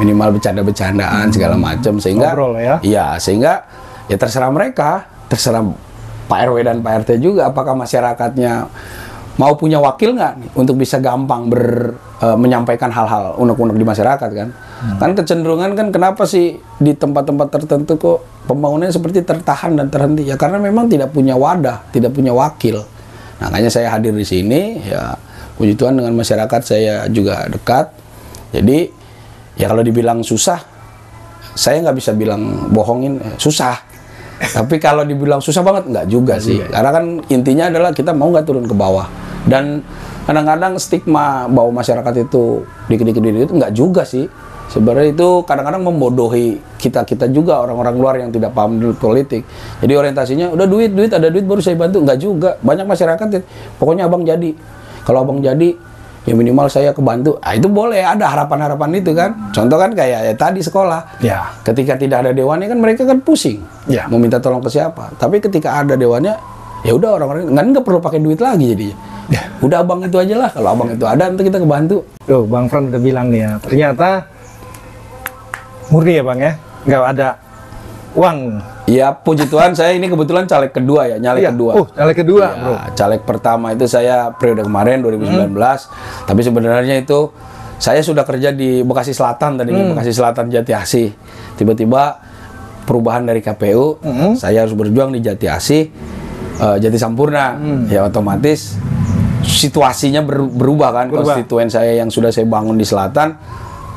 A: minimal bercanda-bercandaan segala macam, sehingga
B: ngobrol ya.
A: Iya, sehingga ya terserah mereka, terserah Pak RW dan Pak RT juga apakah masyarakatnya mau punya wakil nggak nih untuk bisa gampang menyampaikan hal-hal unek-unek di masyarakat kan. Kan kecenderungan kan kenapa sih di tempat-tempat tertentu kok pembangunannya seperti tertahan dan terhenti, ya karena memang tidak punya wadah, tidak punya wakil. Nah, makanya saya hadir di sini, ya puji Tuhan dengan masyarakat saya juga dekat. Jadi ya kalau dibilang susah, saya nggak bisa bilang bohongin susah. Tapi kalau dibilang susah banget, nggak juga sih. Karena kan intinya adalah kita mau nggak turun ke bawah. Dan kadang-kadang stigma bahwa masyarakat itu dikit-dikit itu nggak juga sih. Sebenarnya itu kadang-kadang membodohi kita juga, orang-orang luar yang tidak paham politik. Jadi orientasinya udah duit, ada duit baru saya bantu. Nggak juga. Banyak masyarakat pokoknya abang jadi. Kalau abang jadi, ya minimal saya kebantu. Ah, itu boleh, ada harapan-harapan itu kan. Contoh kan kayak ya tadi sekolah.
B: Ya.
A: Ketika tidak ada dewannya kan mereka kan pusing.
B: Ya.
A: Mau minta tolong ke siapa. Tapi ketika ada dewannya, ya udah orang-orang nggak perlu pakai duit lagi jadinya. Ya. Udah abang itu aja lah. Kalau abang itu ada, nanti kita kebantu.
B: Tuh, Bang Fran udah bilang nih ya. Ternyata murni ya Bang ya. Nggak ada uang.
A: Ya puji Tuhan saya ini kebetulan caleg kedua ya, nyalek kedua.
B: Caleg kedua,
A: ya,
B: bro.
A: Caleg pertama itu saya periode kemarin 2019. Tapi sebenarnya itu saya sudah kerja di Bekasi Selatan tadinya, Bekasi Selatan Jati Asih. Tiba-tiba perubahan dari KPU, saya harus berjuang di Jati Asih, Jati Sampurna. Ya otomatis situasinya berubah kan. Konstituen saya yang sudah saya bangun di Selatan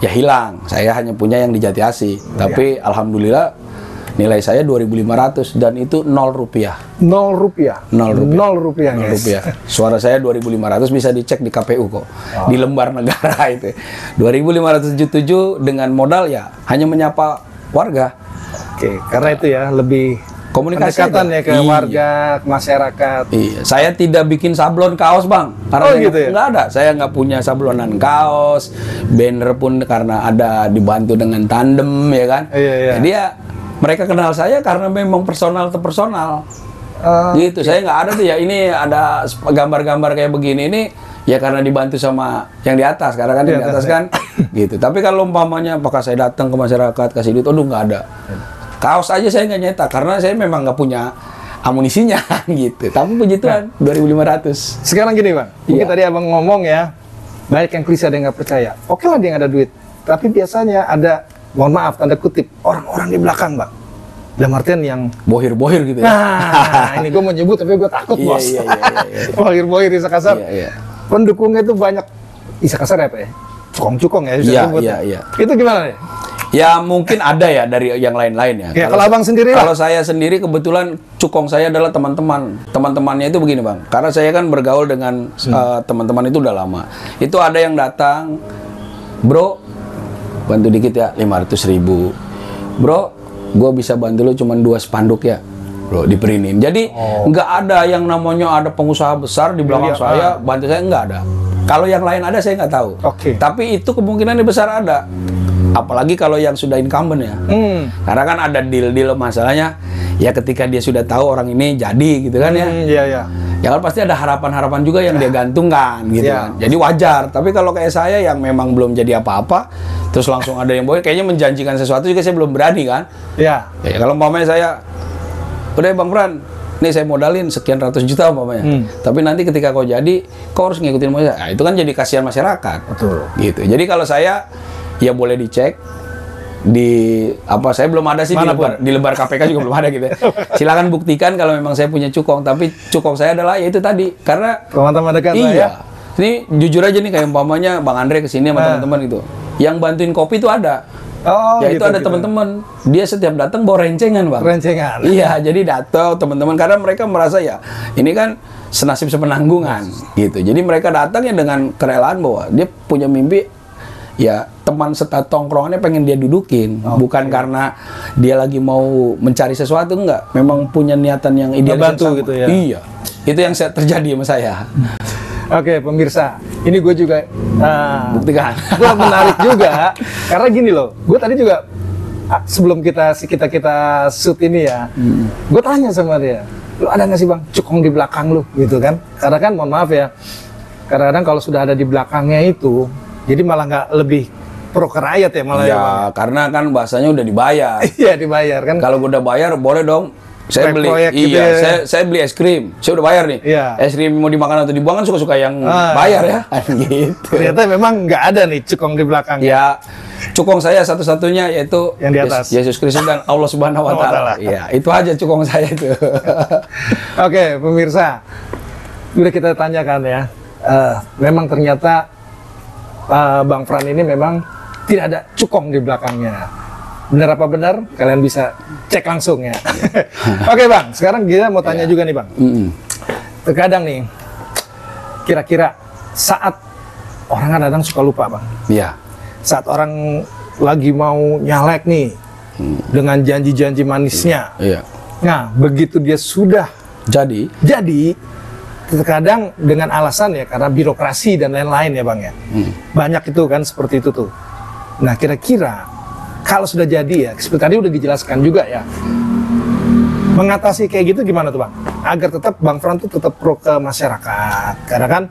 A: ya hilang. Saya hanya punya yang di Jati Asih. Tapi alhamdulillah nilai saya 2.500 dan itu 0 rupiah.
B: 0 rupiah.
A: 0 rupiah.
B: 0 rupiah,
A: 0
B: guys.
A: rupiah. Suara saya 2.500 bisa dicek di KPU kok. Di lembar negara itu. 2.577 dengan modal ya hanya menyapa warga.
B: Oke, karena itu ya lebih
A: Komunikasi
B: pendekatan
A: aja.
B: ya ke warga, ke masyarakat.
A: Iya, saya tidak bikin sablon kaos bang, karena
B: Oh, gitu ya?
A: nggak ada. Saya nggak punya sablonan kaos, banner pun karena ada dibantu dengan tandem ya kan.
B: Iya.
A: Jadi ya mereka kenal saya karena memang personal to personal. Gitu, saya nggak ada tuh ya. Ini ada gambar-gambar kayak begini ini ya karena dibantu sama yang di atas, karena kan di atas kan. Gitu. Tapi kalau umpamanya apakah saya datang ke masyarakat kasih duit, aduh nggak ada. Kaos aja saya nggak nyetak karena saya memang nggak punya amunisinya gitu. Tapi puji Tuhan 2.500.
B: Sekarang gini Bang, mungkin tadi Abang ngomong ya, banyak yang klise ada yang nggak percaya. Oke lah dia nggak ada duit, tapi biasanya ada, mohon maaf tanda kutip, orang-orang di belakang Bang. Dalam artian yang
A: bohir-bohir gitu ya.
B: Nah, ini gue mau nyebut tapi gue takut bos.
A: Iya.
B: Bohir-bohir Isa Kasar.
A: Iya.
B: Pendukungnya itu banyak. Isa Kasar apa ya? Cukong-cukong ya.
A: Iya.
B: Itu gimana nih?
A: Ya mungkin ada ya dari yang lain-lain ya.
B: Ya kalau Abang sendiri lah.
A: Kalau saya sendiri kebetulan cukong saya adalah teman-teman. Teman-temannya itu begini Bang. Karena saya kan bergaul dengan teman-teman itu udah lama. Itu ada yang datang, bro, bantu dikit ya 500.000. Bro, gue bisa bantu lo cuma 2 spanduk ya. Bro, diperinin. Jadi nggak ada yang namanya ada pengusaha besar di belakang saya, bantu saya nggak ada. Kalau yang lain ada saya nggak tahu.
B: Oke.
A: Tapi itu kemungkinan besar ada. Apalagi kalau yang sudah incumbent ya. Karena kan ada deal-deal masalahnya. Ya ketika dia sudah tahu orang ini jadi gitu kan ya.
B: Iya.
A: Ya kan pasti ada harapan-harapan juga yang dia gantungkan gitu kan. Jadi wajar. Tapi kalau kayak saya yang memang belum jadi apa-apa, terus langsung ada yang bohong, kayaknya menjanjikan sesuatu juga saya belum berani kan.
B: Iya.
A: Ya kalau umpamanya saya, udah Bang Fran, nih saya modalin sekian ratus juta umpamanya. Tapi nanti ketika kau jadi, kau harus ngikutin mau saya. Nah, itu kan jadi kasihan masyarakat.
B: Betul.
A: Gitu. Jadi kalau saya ya boleh dicek di apa, saya belum ada sih di lembar KPK juga belum ada gitu ya. Silakan buktikan kalau memang saya punya cukong, tapi cukong saya adalah ya itu tadi karena
B: teman-teman dekat
A: iya.
B: saya.
A: Ini jujur aja nih kayak umpamanya Bang Andre kesini sama teman-teman gitu. Yang bantuin kopi itu ada. Ya itu ada teman-teman. Dia setiap datang bawa rencengan, Bang.
B: Rencengan.
A: Iya, jadi datang teman-teman karena mereka merasa ya ini kan senasib sepenanggungan gitu. Jadi mereka datang ya dengan kerelaan bahwa dia punya mimpi ya teman serta tongkrongannya pengen dia dudukin, bukan karena dia lagi mau mencari sesuatu, enggak. Memang punya niatan yang idealis
B: bantu gitu ya.
A: Iya. Itu yang terjadi sama saya.
B: Oke, pemirsa, ini gue juga
A: Buktikan.
B: gue menarik juga karena gini loh, gue tadi juga sebelum kita shoot ini ya, gue tanya sama dia, lu ada nggak sih bang cukong di belakang lu gitu kan? Karena kan mohon maaf ya, kadang-kadang kalau sudah ada di belakangnya itu, jadi malah nggak lebih pro ke rakyat ya malah ya,
A: Ya,
B: bang.
A: karena kan bahasanya udah dibayar.
B: Iya dibayar kan?
A: Kalau gue udah bayar, boleh dong. Saya beli,
B: Proyek gitu
A: iya,
B: ya.
A: saya beli es krim. Saya udah bayar nih.
B: Iya.
A: Es krim mau dimakan atau dibuang kan suka-suka yang bayar ya, gitu.
B: Ternyata memang nggak ada nih cukong di belakang.
A: Ya, cukong saya satu-satunya yaitu
B: Yang di atas.
A: Yesus Kristus dan Allah Subhanahu Wa Taala. Iya, itu aja cukong saya itu.
B: Oke, pemirsa, udah kita tanyakan ya. Memang ternyata Bang Fran ini memang tidak ada cukong di belakangnya. Benar apa benar? Kalian bisa cek langsung ya. Oke bang, sekarang kita mau tanya juga nih bang. Terkadang nih, kira-kira saat orang kadang suka lupa bang.
A: Iya.
B: Saat orang lagi mau nyalek nih dengan janji-janji manisnya.
A: Iya.
B: Nah, begitu dia sudah
A: Jadi,
B: terkadang dengan alasan ya karena birokrasi dan lain-lain ya bang ya. Banyak itu kan seperti itu tuh. Nah, kira-kira kalau sudah jadi ya, seperti tadi udah dijelaskan juga ya, mengatasi kayak gitu gimana tuh bang? Agar tetap Bang Fran tuh tetap pro ke masyarakat. Karena kan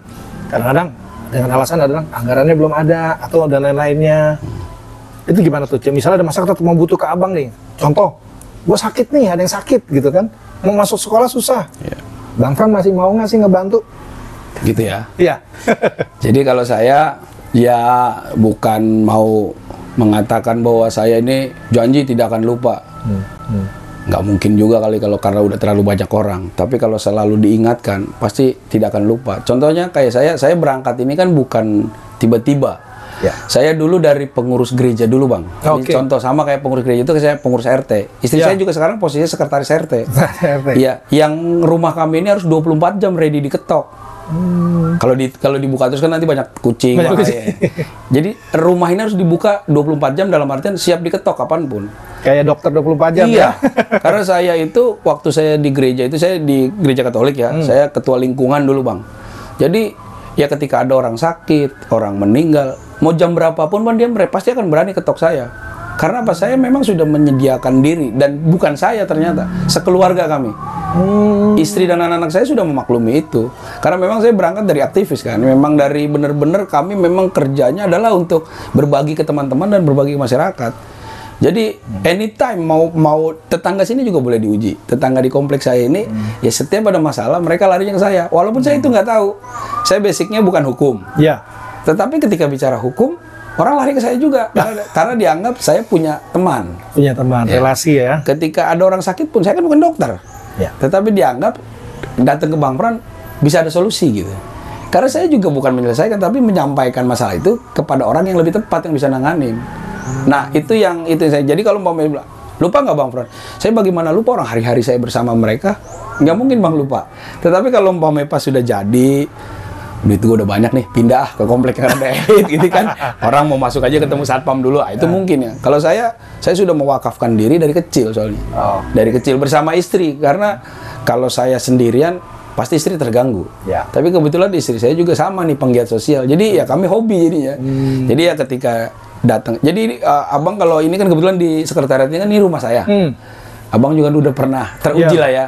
B: kadang-kadang dengan alasan adalah anggarannya belum ada atau dan lain-lainnya. Itu gimana tuh? Misalnya ada masyarakat mau butuh ke abang nih, contoh, gue sakit nih, ada yang sakit gitu kan, mau masuk sekolah susah.
A: Iya.
B: Bang Fran masih mau nggak sih ngebantu?
A: gitu ya.
B: Iya.
A: Jadi kalau saya ya bukan mau mengatakan bahwa saya ini janji tidak akan lupa. Nggak mungkin juga kali kalau karena udah terlalu banyak orang. Tapi kalau selalu diingatkan, pasti tidak akan lupa. Contohnya kayak saya berangkat ini kan bukan tiba-tiba.
B: Ya.
A: Saya dulu dari pengurus gereja dulu bang. Ini
B: Oke.
A: contoh sama kayak pengurus gereja itu saya pengurus RT. Istri
B: Ya.
A: saya juga sekarang posisinya sekretaris RT.
B: RT.
A: Iya, yang rumah kami ini harus 24 jam ready diketok. Kalau dibuka terus kan nanti banyak kucing.
B: Banyak
A: bahaya.
B: kucing.
A: Jadi rumah ini harus dibuka 24 jam dalam artian siap diketok kapanpun.
B: Kayak dokter 24 jam
A: Iya.
B: ya.
A: Karena saya itu waktu saya di gereja itu saya di gereja Katolik ya. Saya ketua lingkungan dulu, Bang. Jadi ya ketika ada orang sakit, orang meninggal, mau jam berapapun Bang dia pasti akan berani ketok saya. Karena apa? Saya memang sudah menyediakan diri dan bukan saya ternyata, sekeluarga kami. Istri dan anak-anak saya sudah memaklumi itu. Karena memang saya berangkat dari aktivis kan. Memang dari benar-benar kami memang kerjanya adalah untuk berbagi ke teman-teman dan berbagi ke masyarakat. Jadi anytime mau tetangga sini juga boleh diuji. Tetangga di kompleks saya ini ya setiap ada masalah mereka larinya ke saya. Walaupun saya itu nggak tahu. Saya basicnya bukan hukum.
B: Iya.
A: Tetapi ketika bicara hukum orang lari ke saya juga karena dianggap saya punya teman.
B: Punya teman,
A: Ya.
B: relasi ya.
A: Ketika ada orang sakit pun saya kan bukan dokter.
B: Ya.
A: Tetapi dianggap datang ke Bang Fran bisa ada solusi gitu. Karena saya juga bukan menyelesaikan tapi menyampaikan masalah itu kepada orang yang lebih tepat yang bisa nanganin. Nah, itu yang saya. Jadi kalau mau bilang, lupa nggak Bang Fran? Saya bagaimana lupa orang hari-hari saya bersama mereka? Nggak mungkin Bang lupa. Tetapi kalau pas sudah jadi, duit gue udah banyak nih, pindah ke komplek yang ada elit gitu kan. Orang mau masuk aja ketemu satpam dulu, itu mungkin ya. Kalau saya sudah mewakafkan diri dari kecil soalnya. Dari kecil bersama istri, karena kalau saya sendirian, pasti istri terganggu.
B: Ya.
A: Tapi kebetulan istri saya juga sama nih, penggiat sosial. Jadi ya kami hobi jadinya. Jadi ya ketika datang, jadi abang kalau ini kan kebetulan di sekretariat ini kan ini rumah saya. Abang juga udah pernah teruji lah ya.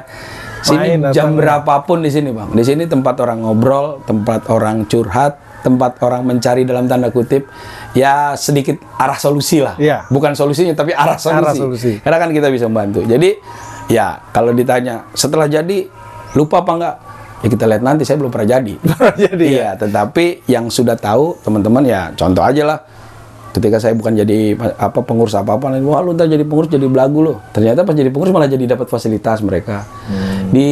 A: Sini
B: Main
A: jam
B: datang.
A: berapapun di sini bang. Di sini tempat orang ngobrol, tempat orang curhat, tempat orang mencari dalam tanda kutip ya sedikit arah solusi lah.
B: Iya.
A: Bukan solusinya tapi arah solusi.
B: Arah solusi.
A: Karena kan kita bisa membantu. Jadi ya kalau ditanya setelah jadi lupa apa enggak? Ya kita lihat nanti. Saya belum pernah jadi.
B: Jadi
A: Iya. Tetapi yang sudah tahu teman-teman ya contoh aja lah. Ketika saya bukan jadi pengurus apa-apa, wah lu ntar jadi pengurus jadi belagu lo. Ternyata pas jadi pengurus malah jadi dapat fasilitas mereka. Di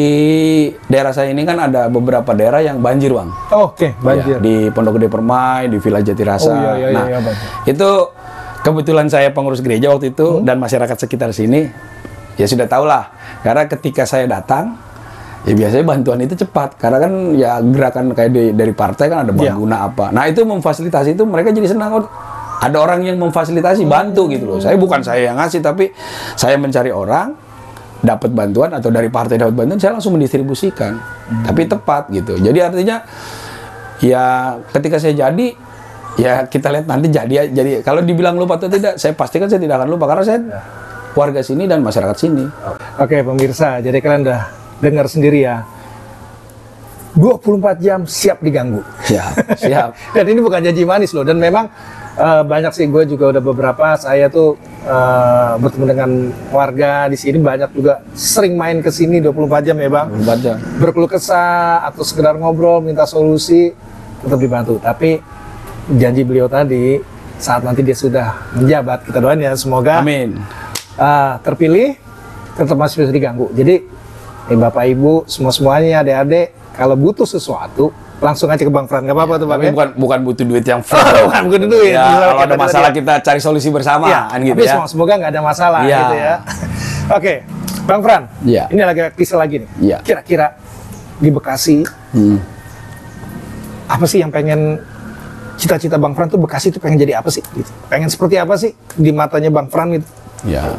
A: daerah saya ini kan ada beberapa daerah yang banjir bang.
B: Oke, banjir.
A: Ya, di Pondok Gede Permai, di Villa Jatirasa.
B: Oh, iya,
A: Nah,
B: banjir.
A: itu kebetulan saya pengurus gereja waktu itu dan masyarakat sekitar sini ya sudah tahu lah. Karena ketika saya datang, ya biasanya bantuan itu cepat. Karena kan ya gerakan kayak dari partai kan ada Bangguna apa. Nah itu memfasilitasi itu mereka jadi senang. Oh, ada orang yang memfasilitasi, bantu gitu loh. Saya bukan saya yang ngasih, tapi saya mencari orang, dapat bantuan atau dari partai dapat bantuan, saya langsung mendistribusikan. Tapi tepat gitu. Jadi artinya Ya ketika saya jadi, ya kita lihat nanti jadi kalau dibilang lupa atau tidak, saya pastikan saya tidak akan lupa karena saya warga sini dan masyarakat sini.
B: Oke pemirsa, jadi kalian udah dengar sendiri ya. 24 jam siap diganggu.
A: Siap.
B: Dan ini bukan janji manis loh. Dan memang banyak sih, gue juga udah beberapa, saya tuh bertemu dengan warga di sini, banyak juga sering main ke sini 24 jam ya Bang.
A: 24 jam.
B: Berkeluh kesah atau sekedar ngobrol, minta solusi, tetap dibantu. Tapi janji beliau tadi, saat nanti dia sudah menjabat, kita doain ya semoga
A: Amin.
B: Terpilih, tetap masih bisa diganggu. Jadi Bapak Ibu semuanya, adik-adik, kalau butuh sesuatu langsung aja ke Bang Fran, nggak apa-apa tuh Bang.
A: Tapi bukan butuh duit yang free.
B: Bukan butuh duit.
A: Ya, kalau ada masalah kita cari solusi bersama, kan gitu
B: tapi
A: ya.
B: semoga nggak ada masalah gitu ya. Oke, Bang Fran.
A: Iya.
B: Ini lagi kisah lagi nih.
A: Iya.
B: Kira-kira di Bekasi apa sih yang pengen, cita-cita Bang Fran tuh Bekasi tuh pengen jadi apa sih? Gitu. Pengen seperti apa sih di matanya Bang Fran gitu?
A: Ya.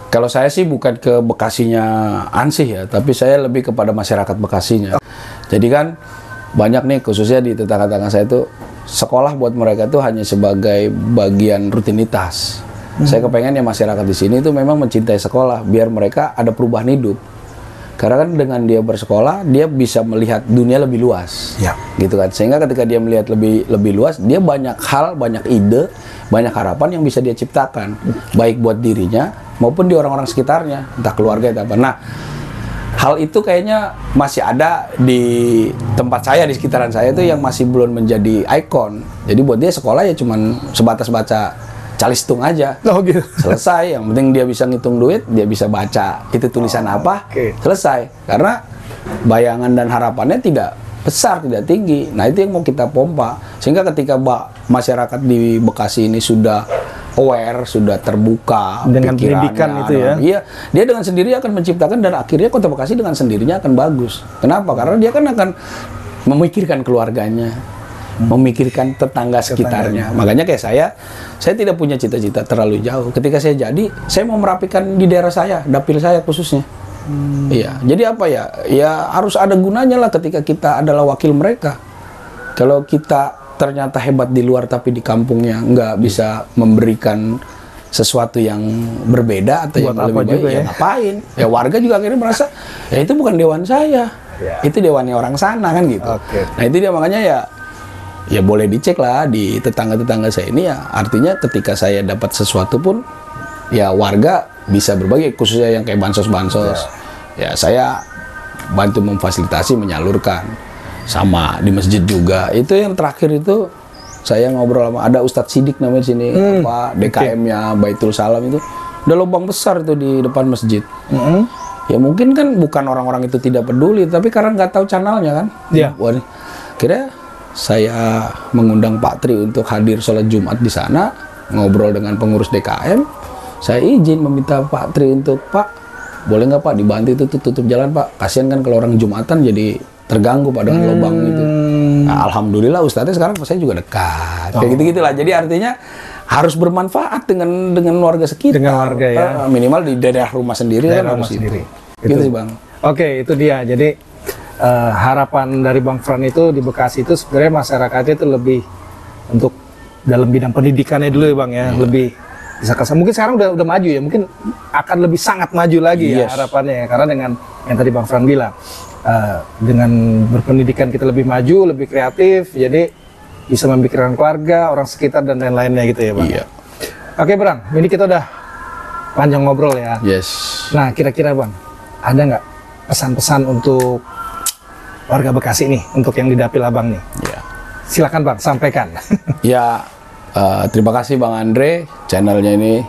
A: Kalau saya sih bukan ke Bekasinya Ansih ya, tapi saya lebih kepada masyarakat Bekasinya. Jadi kan banyak nih, khususnya di tetangga-tetangga saya itu, sekolah buat mereka itu hanya sebagai bagian rutinitas. Saya kepengen ya masyarakat di sini itu memang mencintai sekolah, biar mereka ada perubahan hidup. Karena kan dengan dia bersekolah, dia bisa melihat dunia lebih luas, gitu kan. Sehingga ketika dia melihat lebih luas, dia banyak hal, banyak ide, banyak harapan yang bisa dia ciptakan, baik buat dirinya maupun di orang-orang sekitarnya, entah keluarga atau apa. Nah, hal itu kayaknya masih ada di tempat saya, di sekitaran saya itu yang masih belum menjadi ikon. Jadi buat dia sekolah ya cuman sebatas baca calistung aja.
B: Oh gitu.
A: Selesai, yang penting dia bisa ngitung duit, dia bisa baca itu tulisan apa, selesai. Karena bayangan dan harapannya tidak besar, tidak tinggi. Nah, itu yang mau kita pompa. Sehingga ketika masyarakat di Bekasi ini sudah aware, sudah terbuka
B: dengan pendidikan itu ya.
A: Iya, dia dengan sendiri akan menciptakan, dan akhirnya Kota Bekasi dengan sendirinya akan bagus. Kenapa? Karena dia kan akan memikirkan keluarganya, memikirkan tetangga sekitarnya. Makanya kayak saya tidak punya cita-cita terlalu jauh. Ketika saya jadi, saya mau merapikan di daerah saya, dapil saya khususnya. Iya, jadi apa ya? Ya harus ada gunanya lah ketika kita adalah wakil mereka. Kalau kita ternyata hebat di luar tapi di kampungnya nggak bisa memberikan sesuatu yang berbeda atau
B: buat
A: yang lebih baik,
B: juga
A: ya ngapain? Ya warga juga akhirnya merasa, ya itu bukan dewan saya, itu dewannya orang sana kan gitu. Nah itu dia, makanya ya boleh dicek lah di tetangga-tetangga saya ini ya. Artinya ketika saya dapat sesuatu pun, ya warga bisa berbagi, khususnya yang kayak bansos-bansos. Ya saya bantu memfasilitasi, menyalurkan. Sama di masjid juga. Itu yang terakhir itu saya ngobrol sama ada Ustadz Sidik namanya di sini, apa DKM-nya Baitul Salam itu udah lubang besar itu di depan masjid. Ya mungkin kan bukan orang-orang itu tidak peduli, tapi karena nggak tahu channelnya kan. Iya. Kira saya mengundang Pak Tri untuk hadir sholat Jumat di sana, ngobrol dengan pengurus DKM. Saya izin meminta Pak Tri untuk, Pak, boleh nggak Pak dibantu itu tutup jalan Pak? Kasihan kan kalau orang Jumatan jadi terganggu pada lubang itu. Nah, alhamdulillah Ustadznya sekarang saya juga dekat. Kayak gitu-gitulah. Jadi artinya harus bermanfaat dengan warga sekitar.
B: Dengan warga ya.
A: Minimal di daerah rumah sendiri kan harus sendiri. Gitu sih Bang.
B: Oke, itu dia. Jadi harapan dari Bang Fran itu di Bekasi itu sebenarnya masyarakatnya itu lebih untuk dalam bidang pendidikannya dulu ya Bang ya. Lebih bisa kesana. Mungkin sekarang udah maju ya. Mungkin akan lebih sangat maju lagi ya harapannya ya. Karena dengan yang tadi Bang Fran bilang, dengan berpendidikan kita lebih maju, lebih kreatif, jadi bisa memikirkan keluarga, orang sekitar dan lain-lainnya gitu ya Bang.
A: Iya.
B: Oke Bang, ini kita udah panjang ngobrol ya.
A: Yes.
B: Nah kira-kira Bang, ada nggak pesan-pesan untuk warga Bekasi nih, untuk yang di dapil Abang nih?
A: Iya.
B: Silakan Bang, sampaikan.
A: Ya, terima kasih Bang Andre, channelnya ini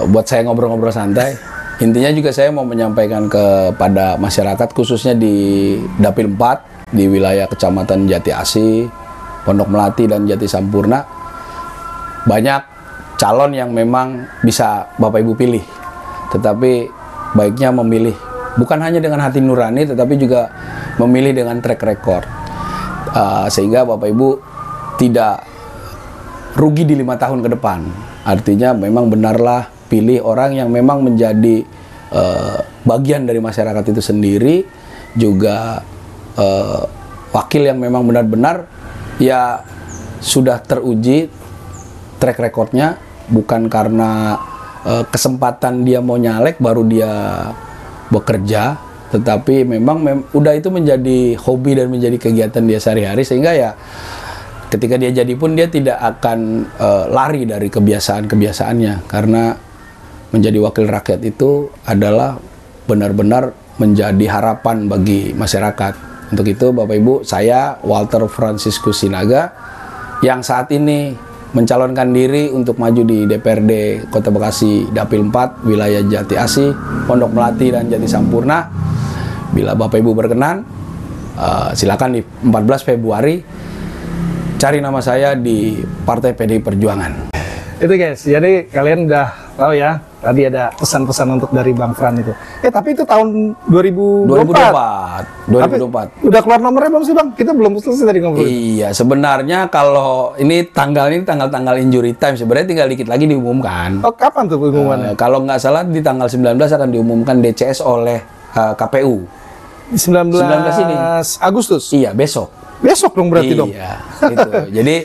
A: buat saya ngobrol-ngobrol santai. Intinya juga saya mau menyampaikan kepada masyarakat, khususnya di Dapil 4, di wilayah Kecamatan Jati Asih, Pondok Melati, dan Jati Sampurna. Banyak calon yang memang bisa Bapak Ibu pilih. Tetapi baiknya memilih, bukan hanya dengan hati nurani, tetapi juga memilih dengan track record. Sehingga Bapak Ibu tidak rugi di 5 tahun ke depan. Artinya memang benarlah pilih orang yang memang menjadi bagian dari masyarakat itu sendiri, juga wakil yang memang benar-benar ya sudah teruji track recordnya, bukan karena kesempatan dia mau nyalek baru dia bekerja, tetapi memang udah itu menjadi hobi dan menjadi kegiatan dia sehari-hari, sehingga ya ketika dia jadi pun dia tidak akan lari dari kebiasaan-kebiasaannya, karena menjadi wakil rakyat itu adalah benar-benar menjadi harapan bagi masyarakat. Untuk itu Bapak Ibu, saya Walter Franciscus Sinaga yang saat ini mencalonkan diri untuk maju di DPRD Kota Bekasi Dapil 4 wilayah Jati Asih, Pondok Melati dan Jati Sampurna. Bila Bapak Ibu berkenan, silakan di 14 Februari cari nama saya di Partai PDI Perjuangan.
B: Itu guys, jadi kalian udah tahu ya, tadi ada pesan-pesan untuk dari Bang Fran itu. Tapi itu tahun 2024.
A: 2024.
B: Udah keluar nomornya belum sih Bang? Kita belum selesai tadi ngobrol.
A: Iya, sebenarnya kalau ini tanggal-tanggal injury time, sebenarnya tinggal dikit lagi diumumkan.
B: Oh, kapan tuh pengumumannya?
A: Kalau nggak salah di tanggal 19 akan diumumkan DCS oleh KPU.
B: 19
A: ini.
B: Agustus?
A: Iya, besok.
B: Besok dong berarti dong?
A: Iya, gitu. Jadi,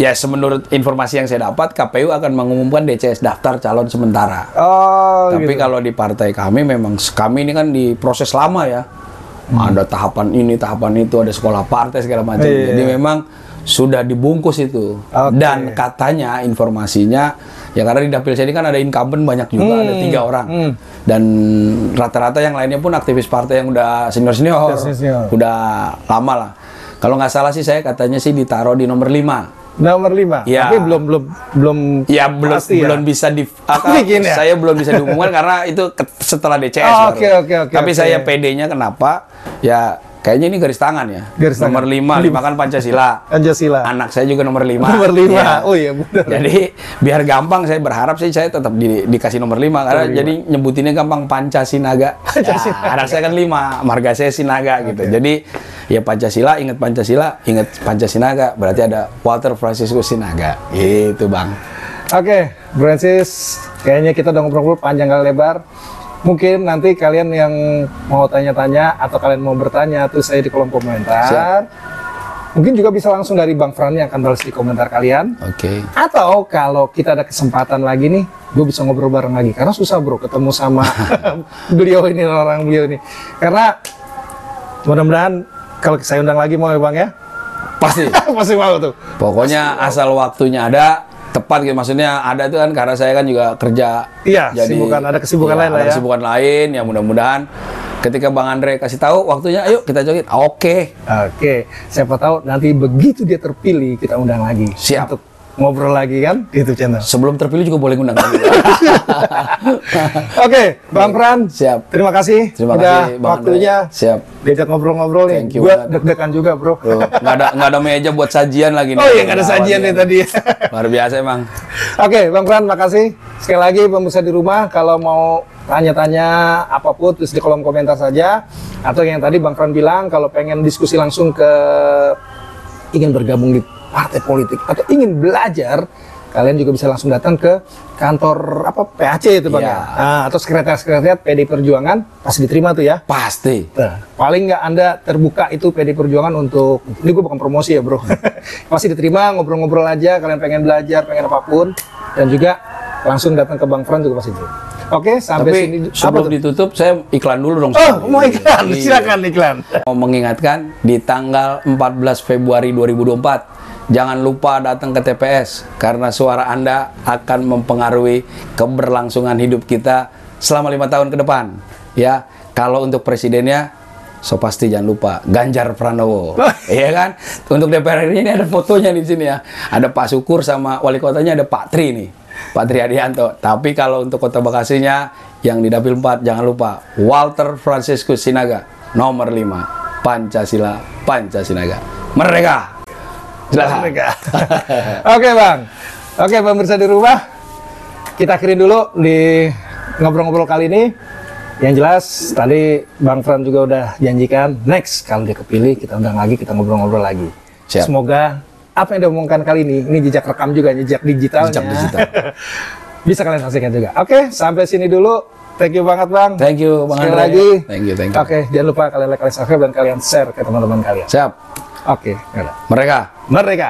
A: ya menurut informasi yang saya dapat, KPU akan mengumumkan DCS daftar calon sementara.
B: Oh,
A: Tapi
B: gitu.
A: kalau di partai kami, memang kami ini kan di proses lama ya. Ada tahapan ini, tahapan itu, ada sekolah partai segala macam.
B: Iya.
A: Jadi memang sudah dibungkus itu.
B: Oke.
A: Dan katanya informasinya, ya karena di dapil saya ini kan ada incumbent banyak juga, ada 3 orang. Dan rata-rata yang lainnya pun aktivis partai yang udah senior-senior,
B: Senior.
A: udah lama lah. Kalau nggak salah sih saya katanya sih ditaruh di nomor 5.
B: Nomor 5.
A: Ya.
B: Tapi belum
A: Ya belum
B: pasti ya?
A: belum bisa
B: Bikin ya?
A: saya belum bisa diumumkan karena itu setelah DCS
B: Oh,
A: baru.
B: oke.
A: Tapi saya PD-nya kenapa? Ya kayaknya ini garis tangan ya.
B: Garis tangan.
A: Nomor 5 kan Pancasila.
B: Pancasila.
A: Anak saya juga nomor 5.
B: Nomor 5.
A: Ya.
B: Oh iya benar.
A: Jadi biar gampang, saya berharap sih saya tetap dikasih nomor 5 karena jadi nyebutinnya gampang, Pancasinaga. Ya, anak saya kan 5, marga saya Sinaga gitu. Jadi ya Pancasila, ingat Pancasinaga, berarti ada Walter Franciscus Sinaga. Gitu, Bang.
B: Oke, Francis, kayaknya kita udah ngobrol panjang kali lebar. Mungkin nanti kalian yang mau tanya-tanya atau kalian mau bertanya, tulis saya di kolom komentar.
A: Siap.
B: Mungkin juga bisa langsung dari Bang Fran yang akan balas di komentar kalian.
A: Oke.
B: Atau kalau kita ada kesempatan lagi nih, gue bisa ngobrol bareng lagi. Karena susah bro ketemu sama beliau ini, Karena mudah-mudahan kalau saya undang lagi mau ya Bang ya?
A: Pasti.
B: Pasti mau tuh.
A: Pokoknya asal waktunya ada, tepat gitu. Maksudnya ada tuh kan karena saya kan juga kerja.
B: Iya, ada kesibukan lain lah ya.
A: Ada kesibukan lain, ya mudah-mudahan ketika Bang Andre kasih tahu waktunya, ayo kita joget. Oke.
B: Oke, siapa tahu nanti begitu dia terpilih kita undang lagi.
A: Siap.
B: Untuk ngobrol lagi kan di YouTube channel.
A: Sebelum terpilih juga boleh ngundang lagi.
B: Oke, Bang Fran.
A: Siap.
B: Terima kasih.
A: Terima
B: udah
A: kasih, Bang
B: waktunya.
A: Andre. Siap.
B: Diajak ngobrol-ngobrol nih.
A: Thank you
B: Gue
A: banget.
B: deg-degan juga, Bro.
A: Bro, nggak ada meja buat sajian lagi nih.
B: Oh iya, nggak ada sajian nih tadi.
A: Luar biasa emang.
B: Oke, Bang Fran, makasih. Sekali lagi pemirsa di rumah, kalau mau tanya-tanya apapun, tulis di kolom komentar saja. Atau yang tadi Bang Fran bilang, kalau pengen diskusi langsung ingin bergabung di partai politik atau ingin belajar, kalian juga bisa langsung datang ke kantor PAC itu Bang
A: Iya.
B: ya. Nah, atau sekretariat PDI Perjuangan pasti diterima tuh ya.
A: Pasti.
B: Nah, paling nggak Anda terbuka itu PDI Perjuangan untuk, ini gue bukan promosi ya bro, pasti diterima, ngobrol-ngobrol aja, kalian pengen belajar, pengen apapun, dan juga langsung datang ke Bang Fran juga pasti diterima. Oke, sampai
A: Tapi
B: sini.
A: sebelum ditutup, saya iklan dulu dong.
B: Oh, mau iklan?
A: Iya.
B: Silakan iklan.
A: Mau mengingatkan, di tanggal 14 Februari 2024, jangan lupa datang ke TPS, karena suara Anda akan mempengaruhi keberlangsungan hidup kita selama 5 tahun ke depan. Ya, kalau untuk presidennya, so pasti jangan lupa Ganjar Pranowo. Iya kan? Untuk DPR ini ada fotonya di sini ya. Ada Pak Syukur sama wali kotanya ada Pak Tri nih. Pak Tri Adianto. Tapi kalau untuk Kota Bekasinya yang di Dapil 4 jangan lupa Walter Franciscus Sinaga nomor 5. Pancasila, Pancasinaga. Merdeka. Silakan.
B: Oke Bang. Oke pemirsa di rumah, kita akhirin dulu di ngobrol-ngobrol kali ini. Yang jelas tadi Bang Fran juga udah janjikan next kalau dia kepilih kita undang lagi, kita ngobrol-ngobrol lagi.
A: Siap.
B: Semoga apa yang diomongkan kali ini jejak rekam juga, jejak digitalnya.
A: Jejak digital.
B: Bisa kalian saksikan juga. Oke, sampai sini dulu. Thank you banget Bang.
A: Thank you Bang
B: Sekali
A: Andre.
B: lagi.
A: Thank you.
B: Oke, jangan lupa kalian like, kalian subscribe, dan kalian share ke teman-teman kalian.
A: Siap.
B: Oke, yaudah.
A: Mereka.
B: Merdeka.